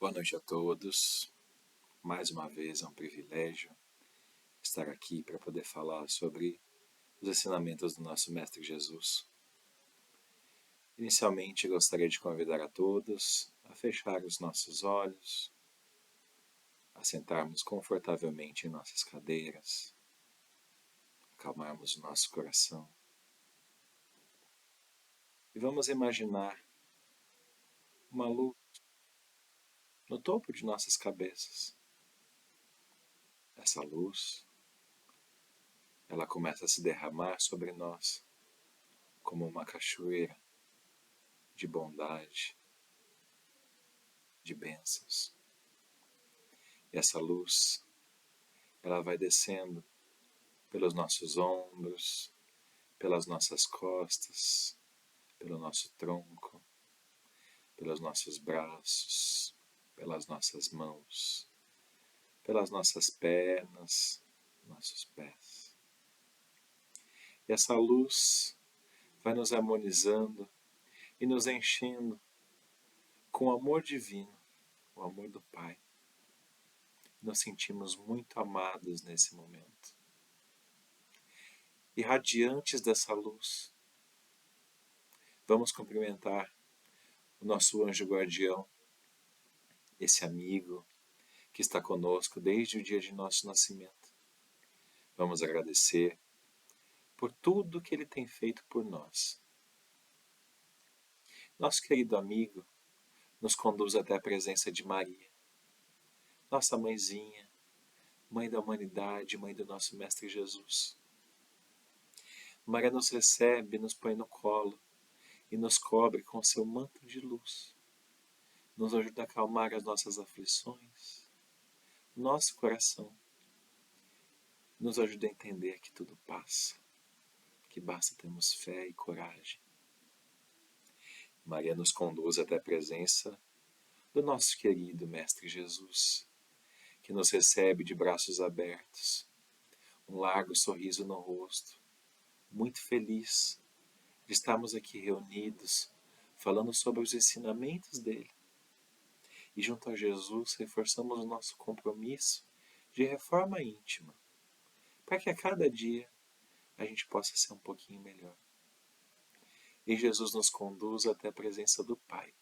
Boa noite a todos. Mais uma vez é um privilégio estar aqui para poder falar sobre os ensinamentos do nosso Mestre Jesus. Inicialmente, gostaria de convidar a todos a fechar os nossos olhos, a sentarmos confortavelmente em nossas cadeiras, acalmarmos o nosso coração e vamos imaginar uma luz no topo de nossas cabeças. Essa luz, ela começa a se derramar sobre nós como uma cachoeira de bondade, de bênçãos. E essa luz, ela vai descendo pelos nossos ombros, pelas nossas costas, pelo nosso tronco, pelos nossos braços, pelas nossas mãos, pelas nossas pernas, nossos pés. E essa luz vai nos harmonizando e nos enchendo com o amor divino, o amor do Pai. Nos sentimos muito amados nesse momento. E radiantes dessa luz, vamos cumprimentar o nosso anjo guardião, esse amigo que está conosco desde o dia de nosso nascimento. Vamos agradecer por tudo que ele tem feito por nós. Nosso querido amigo nos conduz até a presença de Maria, nossa mãezinha, mãe da humanidade, mãe do nosso Mestre Jesus. Maria nos recebe, nos põe no colo e nos cobre com seu manto de luz. Nos ajuda a acalmar as nossas aflições, nosso coração. Nos ajuda a entender que tudo passa, que basta termos fé e coragem. Maria nos conduz até a presença do nosso querido Mestre Jesus, que nos recebe de braços abertos, um largo sorriso no rosto, muito feliz de estarmos aqui reunidos, falando sobre os ensinamentos dele. E junto a Jesus reforçamos o nosso compromisso de reforma íntima, para que a cada dia a gente possa ser um pouquinho melhor. E Jesus nos conduz até a presença do Pai.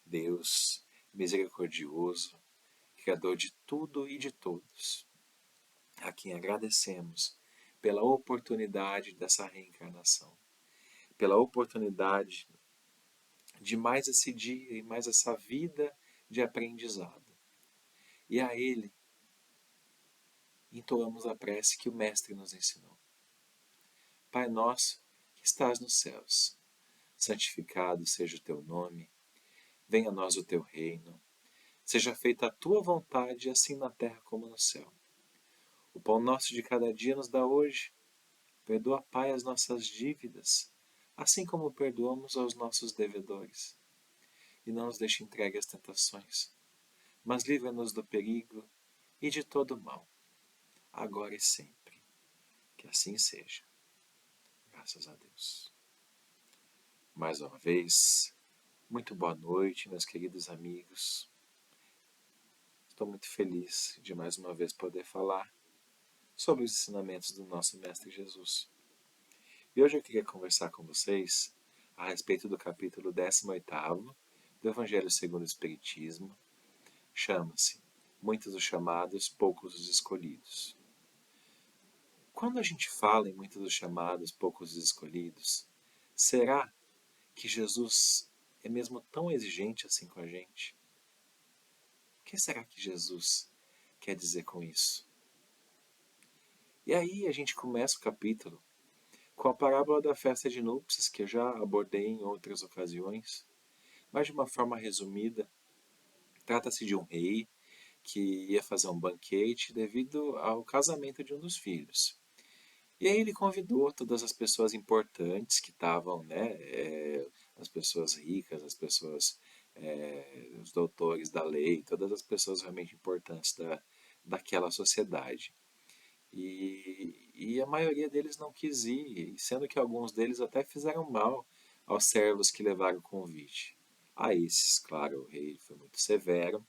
Deus misericordioso, Criador de tudo e de todos, a quem agradecemos pela oportunidade dessa reencarnação, pela oportunidade de mais esse dia e mais essa vida de aprendizado. E a Ele entoamos a prece que o Mestre nos ensinou. Pai nosso, que estás nos céus, santificado seja o teu nome, venha a nós o teu reino, seja feita a tua vontade, assim na terra como no céu. O pão nosso de cada dia nos dá hoje. Perdoa, Pai, as nossas dívidas, assim como perdoamos aos nossos devedores. E não nos deixe entregue às tentações, mas livra-nos do perigo e de todo o mal, agora e sempre. Que assim seja. Graças a Deus. Mais uma vez, muito boa noite, meus queridos amigos. Estou muito feliz de mais uma vez poder falar sobre os ensinamentos do nosso Mestre Jesus. E hoje eu queria conversar com vocês a respeito do capítulo 18º do Evangelho segundo o Espiritismo. Chama-se Muitos os chamados, poucos os escolhidos. Quando a gente fala em muitos os chamados, poucos os escolhidos, será que Jesus é mesmo tão exigente assim com a gente? O que será que Jesus quer dizer com isso? E aí a gente começa o capítulo com a parábola da festa de núpcias, que eu já abordei em outras ocasiões, mas de uma forma resumida. Trata-se de um rei que ia fazer um banquete devido ao casamento de um dos filhos. E aí ele convidou todas as pessoas importantes que estavam, as pessoas ricas, as pessoas, os doutores da lei, todas as pessoas realmente importantes daquela sociedade. E a maioria deles não quis ir, sendo que alguns deles até fizeram mal aos servos que levaram o convite. A esses, claro, o rei foi muito severo.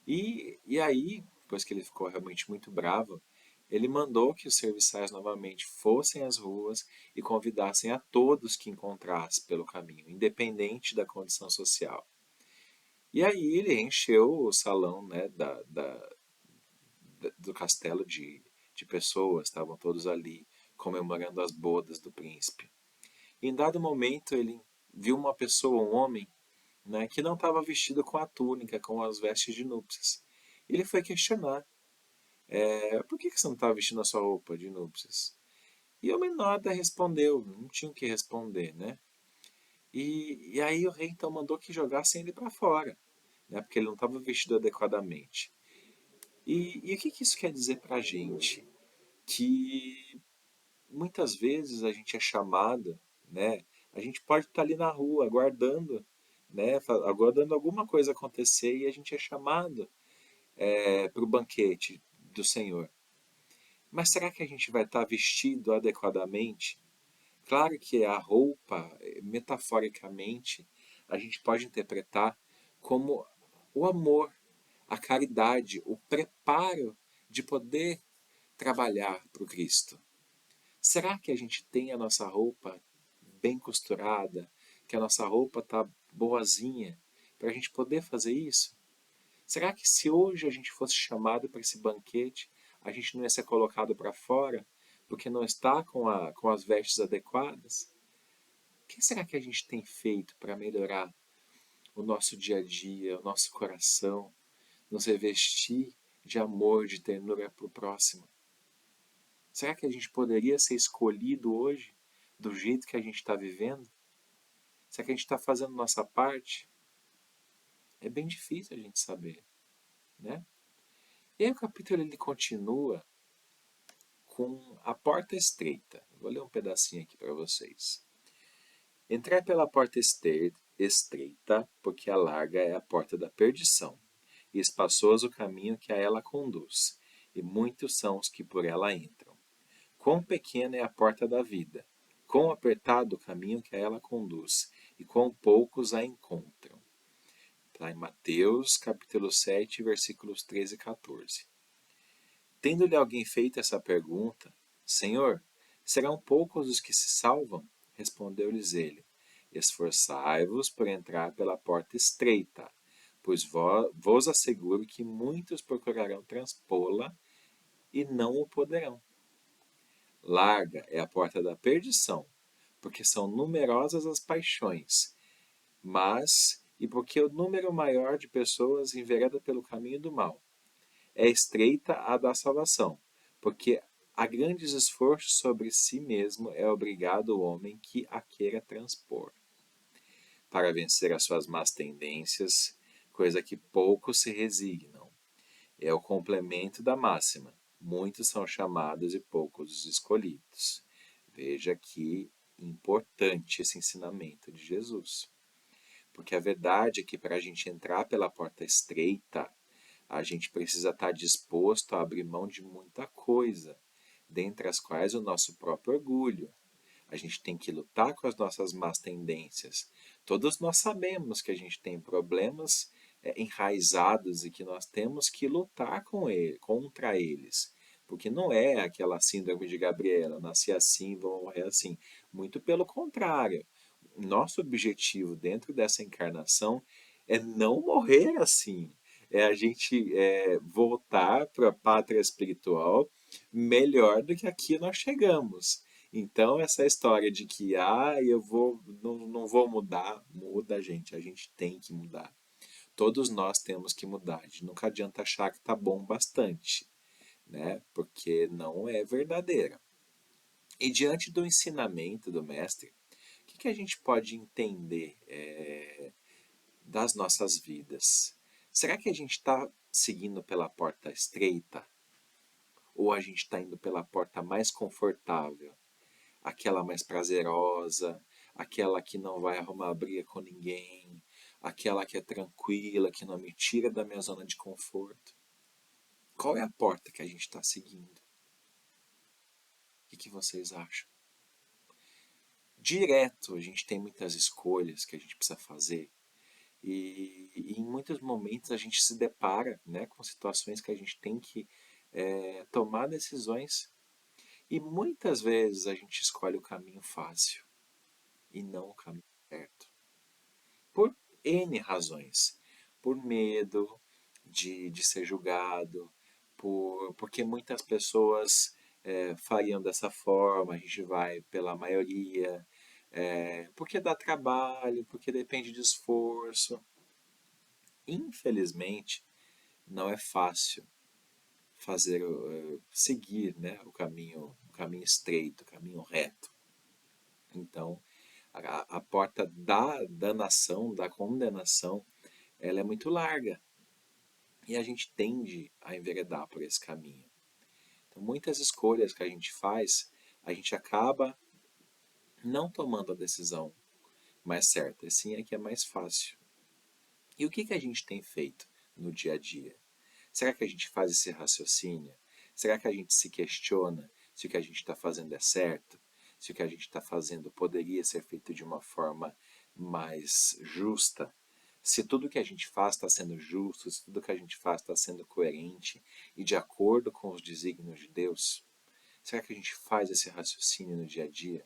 E aí, depois que ele ficou realmente muito bravo, ele mandou que os serviçais novamente fossem às ruas e convidassem a todos que encontrasse pelo caminho, independente da condição social. E aí ele encheu o salão, né, do castelo de pessoas, estavam todos ali comemorando as bodas do príncipe. Em dado momento ele viu uma pessoa, um homem, né, que não estava vestido com a túnica, com as vestes de núpcias. Ele foi questionar, por que você não estava vestindo a sua roupa de núpcias? E o homem nada respondeu, não tinha o que responder, né? E aí o rei então mandou que jogassem ele para fora, né, porque ele não estava vestido adequadamente. E o que isso quer dizer para a gente? Que muitas vezes a gente é chamado, né? A gente pode estar ali na rua aguardando, né? Aguardando alguma coisa acontecer e a gente é chamado para o banquete do Senhor. Mas será que a gente vai estar vestido adequadamente? Claro que a roupa, metaforicamente, a gente pode interpretar como o amor, a caridade, o preparo de poder trabalhar para o Cristo. Será que a gente tem a nossa roupa bem costurada, que a nossa roupa está boazinha para a gente poder fazer isso? Será que se hoje a gente fosse chamado para esse banquete, a gente não ia ser colocado para fora porque não está com as vestes adequadas? O que será que a gente tem feito para melhorar o nosso dia a dia, o nosso coração, nos revestir de amor, de ternura para o próximo? Será que a gente poderia ser escolhido hoje do jeito que a gente está vivendo? Será que a gente está fazendo nossa parte? É bem difícil a gente saber, né? E aí o capítulo ele continua com a porta estreita. Vou ler um pedacinho aqui para vocês. Entrai pela porta estreita, porque a larga é a porta da perdição, e espaçoso o caminho que a ela conduz, e muitos são os que por ela entram. Quão pequena é a porta da vida, quão apertado o caminho que a ela conduz, e quão poucos a encontram. Está em Mateus, capítulo 7, versículos 13 e 14. Tendo-lhe alguém feito essa pergunta, Senhor, serão poucos os que se salvam? Respondeu-lhes ele, esforçai-vos por entrar pela porta estreita, pois vos asseguro que muitos procurarão transpô-la e não o poderão. Larga é a porta da perdição, porque são numerosas as paixões, mas e porque o número maior de pessoas envereda pelo caminho do mal. É estreita a da salvação, porque a grandes esforços sobre si mesmo é obrigado o homem que a queira transpor. Para vencer as suas más tendências, coisa que poucos se resignam. É o complemento da máxima. Muitos são chamados e poucos os escolhidos. Veja que importante esse ensinamento de Jesus. Porque a verdade é que para a gente entrar pela porta estreita, a gente precisa estar disposto a abrir mão de muita coisa, dentre as quais o nosso próprio orgulho. A gente tem que lutar com as nossas más tendências. Todos nós sabemos que a gente tem problemas enraizados e que nós temos que lutar contra eles. Porque não é aquela síndrome de Gabriela, nasci assim, vou morrer assim. Muito pelo contrário. Nosso objetivo dentro dessa encarnação é não morrer assim. É a gente voltar para a pátria espiritual melhor do que aqui nós chegamos. Então, essa história de que não vou mudar, muda, gente. A gente tem que mudar. Todos nós temos que mudar. A gente nunca adianta achar que tá bom bastante, né? Porque não é verdadeira. E diante do ensinamento do mestre, o que a gente pode entender das nossas vidas? Será que a gente está seguindo pela porta estreita? Ou a gente está indo pela porta mais confortável? Aquela mais prazerosa, aquela que não vai arrumar briga com ninguém, aquela que é tranquila, que não me tira da minha zona de conforto. Qual é a porta que a gente está seguindo? O que vocês acham? Direto, a gente tem muitas escolhas que a gente precisa fazer. E em muitos momentos a gente se depara, né, com situações que a gente tem que tomar decisões e muitas vezes a gente escolhe o caminho fácil e não o caminho certo. Por N razões. Por medo de ser julgado, porque muitas pessoas fariam dessa forma, a gente vai pela maioria, porque dá trabalho, porque depende de esforço. Infelizmente, não é fácil seguir, né, o caminho estreito, o caminho reto. Então, a porta da danação, da condenação, ela é muito larga e a gente tende a enveredar por esse caminho. Então, muitas escolhas que a gente faz, a gente acaba não tomando a decisão mais certa, e sim a que é mais fácil. E o que, que a gente tem feito no dia a dia? Será que a gente faz esse raciocínio? Será que a gente se questiona se o que a gente está fazendo é certo? Se o que a gente está fazendo poderia ser feito de uma forma mais justa? Se tudo que a gente faz está sendo justo, se tudo que a gente faz está sendo coerente e de acordo com os desígnios de Deus? Será que a gente faz esse raciocínio no dia a dia?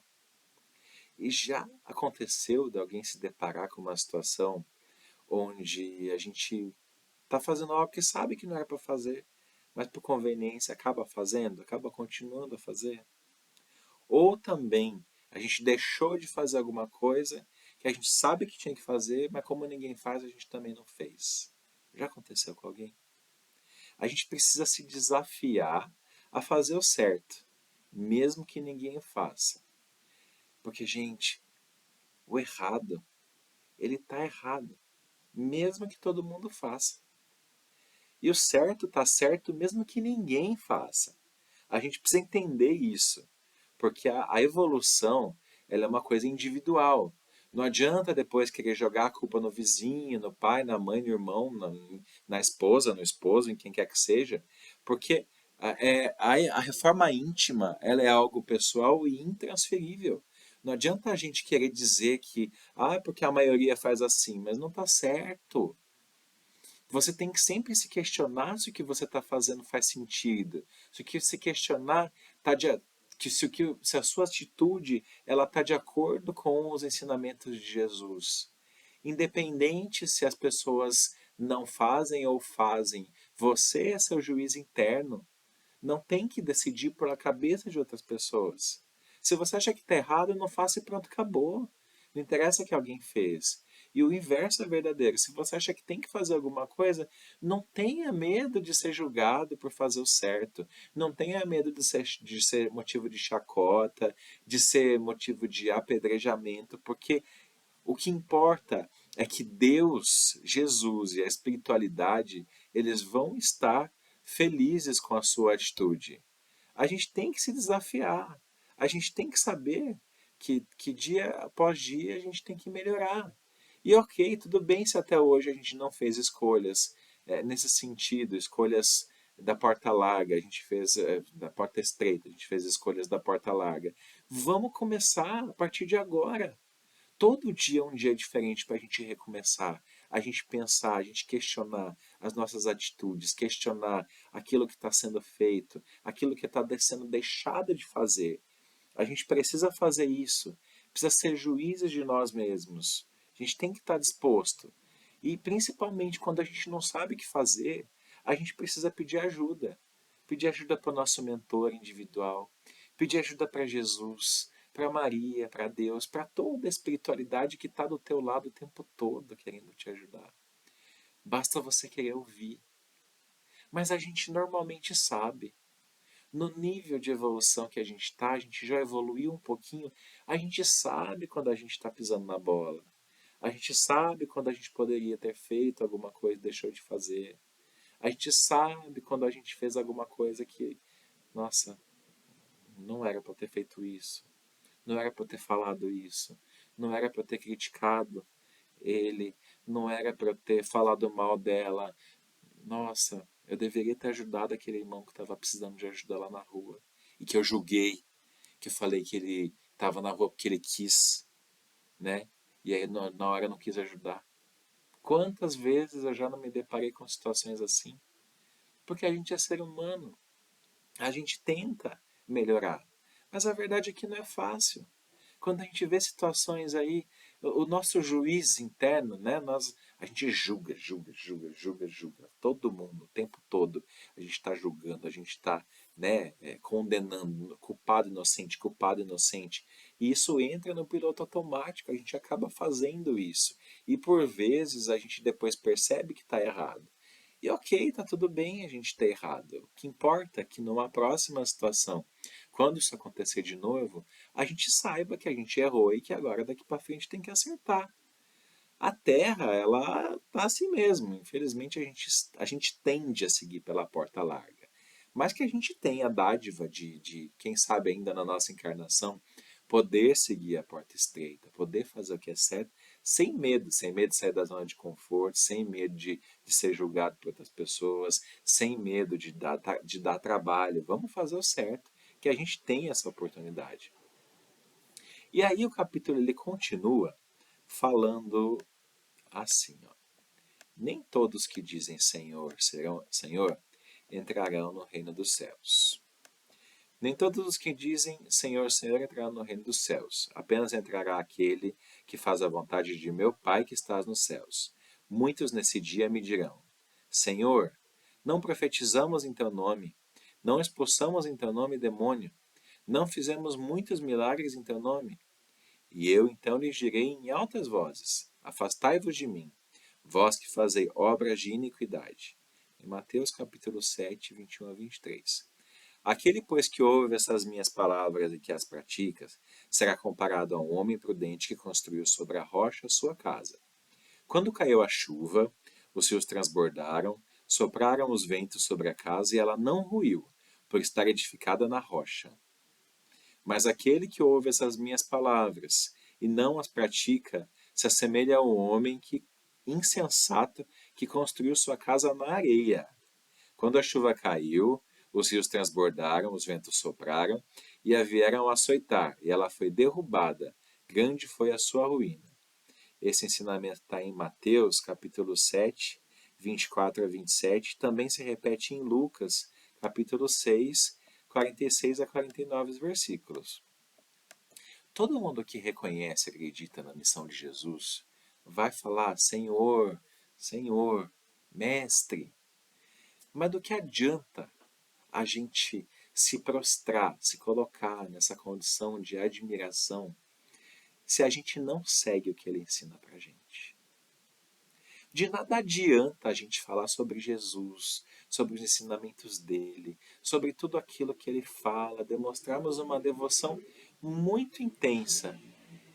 E já aconteceu de alguém se deparar com uma situação onde a gente está fazendo algo que sabe que não era para fazer, mas por conveniência acaba fazendo, acaba continuando a fazer? Ou também a gente deixou de fazer alguma coisa que a gente sabe que tinha que fazer, mas como ninguém faz, a gente também não fez. Já aconteceu com alguém? A gente precisa se desafiar a fazer o certo, mesmo que ninguém o faça. Porque, gente, o errado, ele está errado, mesmo que todo mundo faça. E o certo está certo mesmo que ninguém faça. A gente precisa entender isso, porque a evolução ela é uma coisa individual. Não adianta depois querer jogar a culpa no vizinho, no pai, na mãe, no irmão, na esposa, no esposo, em quem quer que seja, porque a reforma íntima ela é algo pessoal e intransferível. Não adianta a gente querer dizer que, porque a maioria faz assim, mas não está certo. Você tem que sempre se questionar se o que você está fazendo faz sentido. Se o que se questionar tá se a sua atitude ela está de acordo com os ensinamentos de Jesus. Independente se as pessoas não fazem ou fazem, você é seu juiz interno. Não tem que decidir por a cabeça de outras pessoas. Se você acha que está errado, não faça e pronto, acabou. Não interessa que alguém fez. E o inverso é verdadeiro. Se você acha que tem que fazer alguma coisa, não tenha medo de ser julgado por fazer o certo. Não tenha medo de ser motivo de chacota, de ser motivo de apedrejamento, porque o que importa é que Deus, Jesus e a espiritualidade, eles vão estar felizes com a sua atitude. A gente tem que se desafiar. A gente tem que saber que dia após dia a gente tem que melhorar. E ok, tudo bem se até hoje a gente não fez escolhas nesse sentido, escolhas da porta larga, a gente fez da porta estreita, a gente fez escolhas da porta larga. Vamos começar a partir de agora. Todo dia é um dia diferente para a gente recomeçar, a gente pensar, a gente questionar as nossas atitudes, questionar aquilo que está sendo feito, aquilo que está sendo deixado de fazer. A gente precisa fazer isso, precisa ser juízes de nós mesmos. A gente tem que estar disposto. E principalmente quando a gente não sabe o que fazer, a gente precisa pedir ajuda. Pedir ajuda para o nosso mentor individual, pedir ajuda para Jesus, para Maria, para Deus, para toda a espiritualidade que está do teu lado o tempo todo querendo te ajudar. Basta você querer ouvir. Mas a gente normalmente sabe. No nível de evolução que a gente está, a gente já evoluiu um pouquinho, a gente sabe quando a gente está pisando na bola. A gente sabe quando a gente poderia ter feito alguma coisa e deixou de fazer. A gente sabe quando a gente fez alguma coisa que, nossa, não era para ter feito isso. Não era para eu ter falado isso. Não era para eu ter criticado ele. Não era para eu ter falado mal dela. Nossa, eu deveria ter ajudado aquele irmão que estava precisando de ajuda lá na rua. E que eu julguei, que eu falei que ele estava na rua porque ele quis, né? E aí na hora eu não quis ajudar. Quantas vezes eu já não me deparei com situações assim? Porque a gente é ser humano, a gente tenta melhorar, mas a verdade é que não é fácil. Quando a gente vê situações aí, o nosso juiz interno, né, a gente julga, julga, julga, julga, julga. Todo mundo, o tempo todo, a gente está julgando, a gente está, né, condenando, culpado, inocente. E isso entra no piloto automático, a gente acaba fazendo isso. E por vezes a gente depois percebe que está errado. E ok, tá tudo bem a gente ter errado. O que importa é que numa próxima situação, quando isso acontecer de novo, a gente saiba que a gente errou e que agora daqui para frente tem que acertar. A Terra, ela tá assim mesmo. Infelizmente a gente tende a seguir pela porta larga. Mas que a gente tem a dádiva quem sabe ainda na nossa encarnação, poder seguir a porta estreita, poder fazer o que é certo, sem medo de sair da zona de conforto, sem medo de ser julgado por outras pessoas, sem medo de dar trabalho. Vamos fazer o certo, que a gente tem essa oportunidade. E aí o capítulo ele continua falando assim, ó. Nem todos que dizem Senhor, Senhor, entrarão no reino dos céus. Nem todos os que dizem Senhor, Senhor entrarão no reino dos céus. Apenas entrará aquele que faz a vontade de meu Pai que estás nos céus. Muitos nesse dia me dirão: Senhor, não profetizamos em teu nome, não expulsamos em teu nome demônio, não fizemos muitos milagres em teu nome. E eu então lhes direi em altas vozes: Afastai-vos de mim, vós que fazei obras de iniquidade. Em Mateus capítulo 7, 21 a 23. Aquele, pois, que ouve essas minhas palavras e que as pratica, será comparado a um homem prudente que construiu sobre a rocha sua casa. Quando caiu a chuva, os rios transbordaram, sopraram os ventos sobre a casa e ela não ruiu, por estar edificada na rocha. Mas aquele que ouve essas minhas palavras e não as pratica, se assemelha a um homem insensato que construiu sua casa na areia. Quando a chuva caiu, os rios transbordaram, os ventos sopraram e a vieram açoitar, e ela foi derrubada. Grande foi a sua ruína. Esse ensinamento está em Mateus, capítulo 7, 24 a 27. Também se repete em Lucas, capítulo 6, 46 a 49 versículos. Todo mundo que reconhece e acredita na missão de Jesus vai falar Senhor, Senhor, Mestre. Mas do que adianta a gente se prostrar, se colocar nessa condição de admiração, se a gente não segue o que ele ensina para a gente? De nada adianta a gente falar sobre Jesus, sobre os ensinamentos dele, sobre tudo aquilo que ele fala, demonstrarmos uma devoção muito intensa,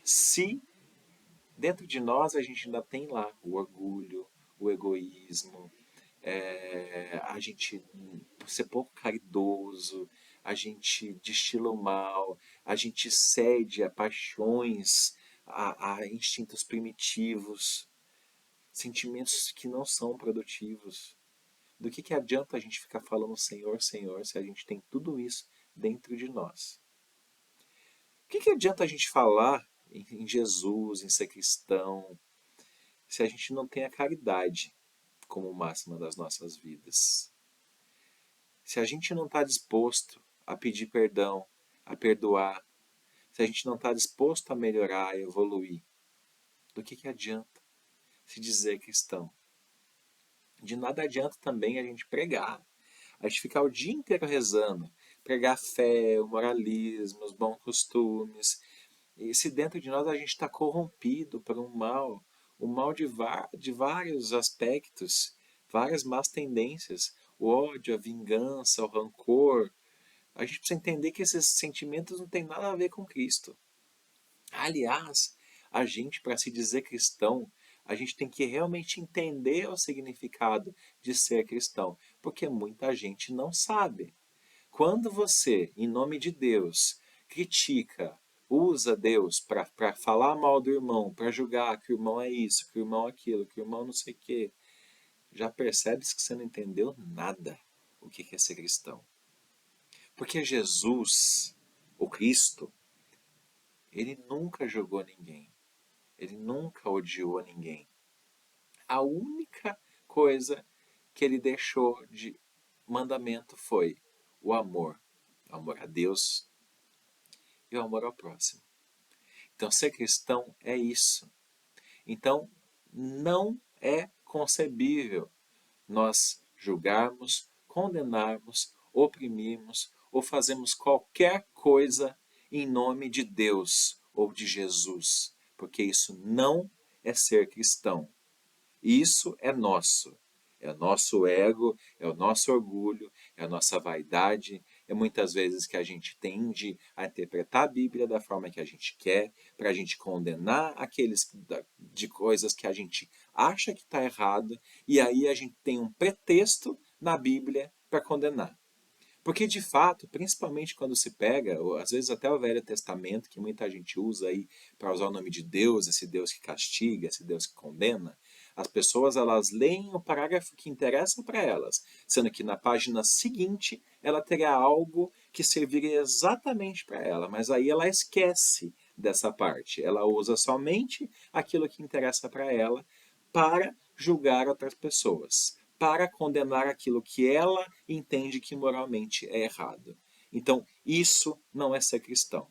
se dentro de nós a gente ainda tem lá o orgulho, o egoísmo, a gente ser pouco caridoso, a gente destila o mal, a gente cede a paixões, a instintos primitivos, sentimentos que não são produtivos. Do que adianta a gente ficar falando Senhor, Senhor, se a gente tem tudo isso dentro de nós? O que adianta a gente falar em Jesus, em ser cristão, se a gente não tem a caridade como máxima das nossas vidas? Se a gente não está disposto a pedir perdão, a perdoar, se a gente não está disposto a melhorar, a evoluir, do que adianta se dizer cristão? De nada adianta também a gente pregar, a gente ficar o dia inteiro rezando, pregar a fé, o moralismo, os bons costumes, e se dentro de nós a gente está corrompido por um mal de vários aspectos, várias más tendências, o ódio, a vingança, o rancor, a gente precisa entender que esses sentimentos não têm nada a ver com Cristo. Aliás, a gente, para se dizer cristão, a gente tem que realmente entender o significado de ser cristão, porque muita gente não sabe. Quando você, em nome de Deus, critica, usa Deus para falar mal do irmão, para julgar que o irmão é isso, que o irmão é aquilo, que o irmão não sei o quê, já percebes que você não entendeu nada o que é ser cristão. Porque Jesus, o Cristo, ele nunca julgou ninguém. Ele nunca odiou ninguém. A única coisa que ele deixou de mandamento foi o amor. O amor a Deus e o amor ao próximo. Então, ser cristão é isso. Então, não é concebível nós julgarmos, condenarmos, oprimirmos ou fazermos qualquer coisa em nome de Deus ou de Jesus, porque isso não é ser cristão. Isso é nosso. É o nosso ego, é o nosso orgulho, é a nossa vaidade. É muitas vezes que a gente tende a interpretar a Bíblia da forma que a gente quer, para a gente condenar aqueles de coisas que a gente acha que está errado, e aí a gente tem um pretexto na Bíblia para condenar. Porque, de fato, principalmente quando se pega, ou às vezes até o Velho Testamento, que muita gente usa aí para usar o nome de Deus, esse Deus que castiga, esse Deus que condena, as pessoas elas leem o parágrafo que interessa para elas, sendo que na página seguinte ela terá algo que serviria exatamente para ela, mas aí ela esquece dessa parte. Ela usa somente aquilo que interessa para ela para julgar outras pessoas, para condenar aquilo que ela entende que moralmente é errado. Então, isso não é ser cristão.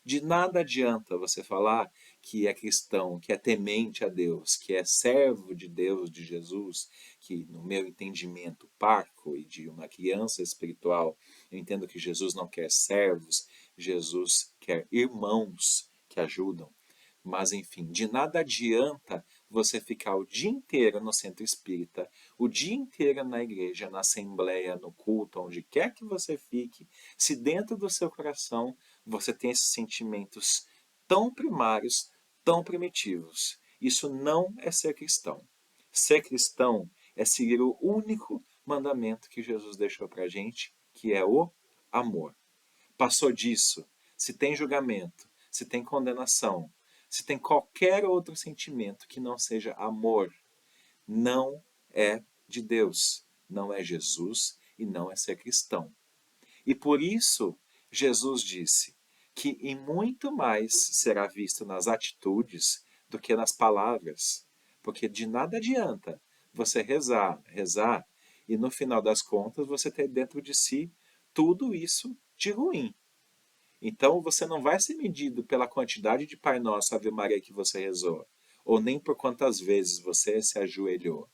De nada adianta você falar que é cristão, que é temente a Deus, que é servo de Deus, de Jesus, que no meu entendimento parco e de uma criança espiritual, eu entendo que Jesus não quer servos, Jesus quer irmãos que ajudam. Mas, enfim, de nada adianta você ficar o dia inteiro no centro espírita, o dia inteiro na igreja, na assembleia, no culto, onde quer que você fique, se dentro do seu coração você tem esses sentimentos tão primários, tão primitivos. Isso não é ser cristão. Ser cristão é seguir o único mandamento que Jesus deixou para a gente, que é o amor. Passou disso, se tem julgamento, se tem condenação, se tem qualquer outro sentimento que não seja amor, não é de Deus, não é Jesus e não é ser cristão. E por isso, Jesus disse que em muito mais será visto nas atitudes do que nas palavras, porque de nada adianta você rezar, rezar, e no final das contas você ter dentro de si tudo isso de ruim. Então você não vai ser medido pela quantidade de Pai Nosso, Ave Maria que você rezou, ou nem por quantas vezes você se ajoelhou.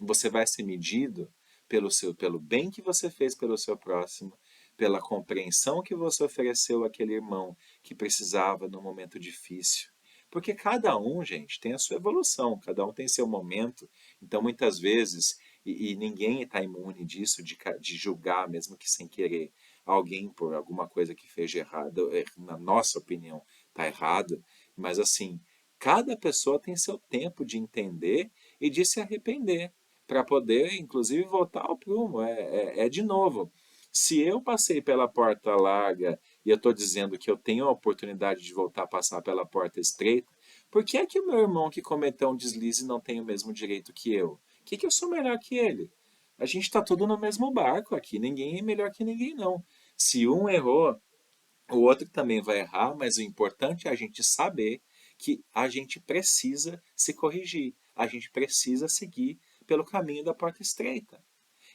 Você vai ser medido pelo bem que você fez pelo seu próximo, pela compreensão que você ofereceu àquele irmão que precisava num momento difícil. Porque cada um, gente, tem a sua evolução, cada um tem seu momento. Então, muitas vezes, e ninguém está imune disso, de julgar, mesmo que sem querer, alguém por alguma coisa que fez de errado, na nossa opinião, está errado. Mas, assim, cada pessoa tem seu tempo de entender e de se arrepender para poder, inclusive, voltar ao prumo. É de novo. Se eu passei pela porta larga e eu estou dizendo que eu tenho a oportunidade de voltar a passar pela porta estreita, por que é que o meu irmão que cometeu um deslize não tem o mesmo direito que eu? O que eu sou melhor que ele? A gente está tudo no mesmo barco aqui, ninguém é melhor que ninguém, não. Se um errou, o outro também vai errar, mas o importante é a gente saber que a gente precisa se corrigir, a gente precisa seguir pelo caminho da porta estreita.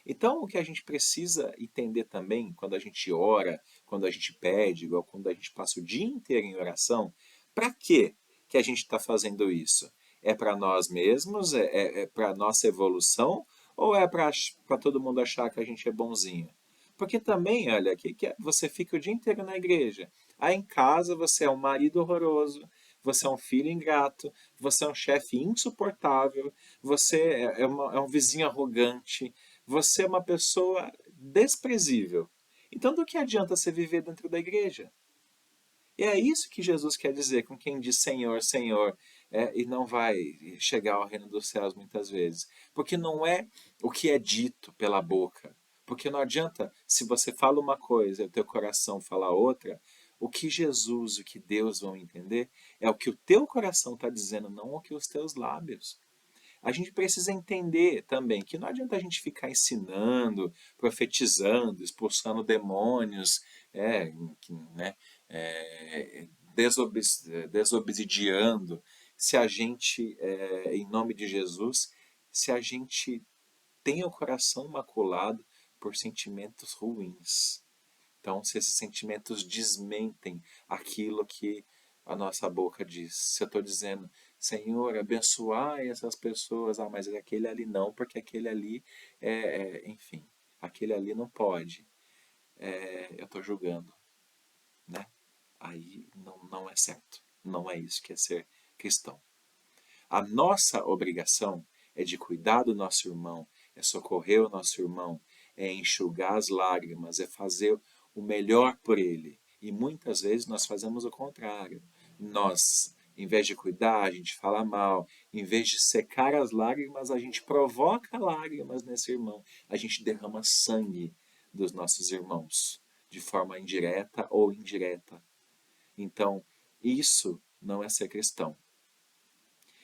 Então, o que a gente precisa entender também, quando a gente ora, quando a gente pede, igual quando a gente passa o dia inteiro em oração, para quê que a gente está fazendo isso? É para nós mesmos? É para a nossa evolução? Ou é para todo mundo achar que a gente é bonzinho? Porque também, olha, você fica o dia inteiro na igreja. Aí em casa você é um marido horroroso, você é um filho ingrato, você é um chefe insuportável, você é um vizinho arrogante, você é uma pessoa desprezível. Então, do que adianta você viver dentro da igreja? E é isso que Jesus quer dizer com quem diz Senhor, Senhor, e não vai chegar ao reino dos céus muitas vezes. Porque não é o que é dito pela boca. Porque não adianta, se você fala uma coisa e o teu coração fala outra, o que Jesus, o que Deus vão entender é o que o teu coração está dizendo, não o que os teus lábios. A gente precisa entender também que não adianta a gente ficar ensinando, profetizando, expulsando demônios, é, né, é, desobsidiando, se a gente, em nome de Jesus, se a gente tem o coração maculado por sentimentos ruins. Então, se esses sentimentos desmentem aquilo que a nossa boca diz. Se eu estou dizendo, Senhor, abençoai essas pessoas, mas aquele ali não, porque aquele ali enfim, aquele ali não pode. Eu estou julgando, né? Aí não é certo. Não é isso que é ser cristão. A nossa obrigação é de cuidar do nosso irmão, é socorrer o nosso irmão, é enxugar as lágrimas, é fazer o melhor por ele. E muitas vezes nós fazemos o contrário. Nós, em vez de cuidar, a gente fala mal. Em vez de secar as lágrimas, a gente provoca lágrimas nesse irmão. A gente derrama sangue dos nossos irmãos, de forma indireta ou indireta. Então, isso não é ser cristão.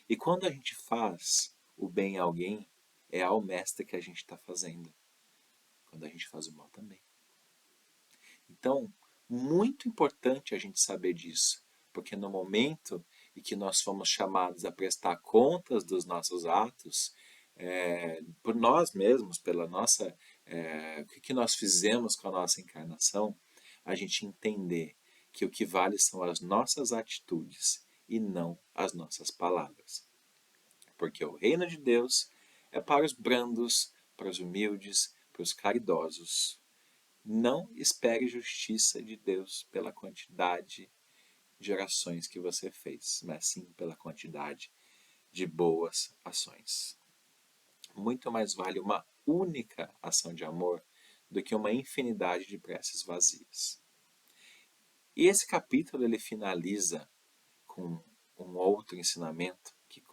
E quando a gente faz o bem a alguém, é ao mestre que a gente está fazendo. Quando a gente faz o mal também. Então, muito importante a gente saber disso, porque no momento em que nós fomos chamados a prestar contas dos nossos atos, por nós mesmos, pela nossa, o que nós fizemos com a nossa encarnação, a gente entender que o que vale são as nossas atitudes e não as nossas palavras. Porque o reino de Deus é para os brandos, para os humildes, para os caridosos. Não espere justiça de Deus pela quantidade de orações que você fez, mas sim pela quantidade de boas ações. Muito mais vale uma única ação de amor do que uma infinidade de preces vazias. E esse capítulo ele finaliza com um outro ensinamento que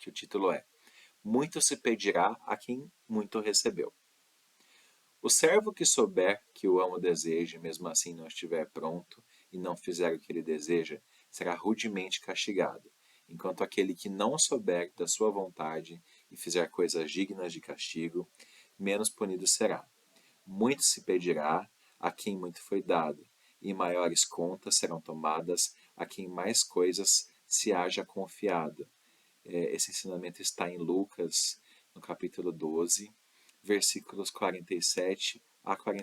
o título é: muito se pedirá a quem muito recebeu. O servo que souber que o amo deseja e mesmo assim não estiver pronto e não fizer o que ele deseja, será rudemente castigado, enquanto aquele que não souber da sua vontade e fizer coisas dignas de castigo, menos punido será. Muito se pedirá a quem muito foi dado, e maiores contas serão tomadas a quem mais coisas se haja confiado. Esse ensinamento está em Lucas, no capítulo 12, versículos 47 a 49.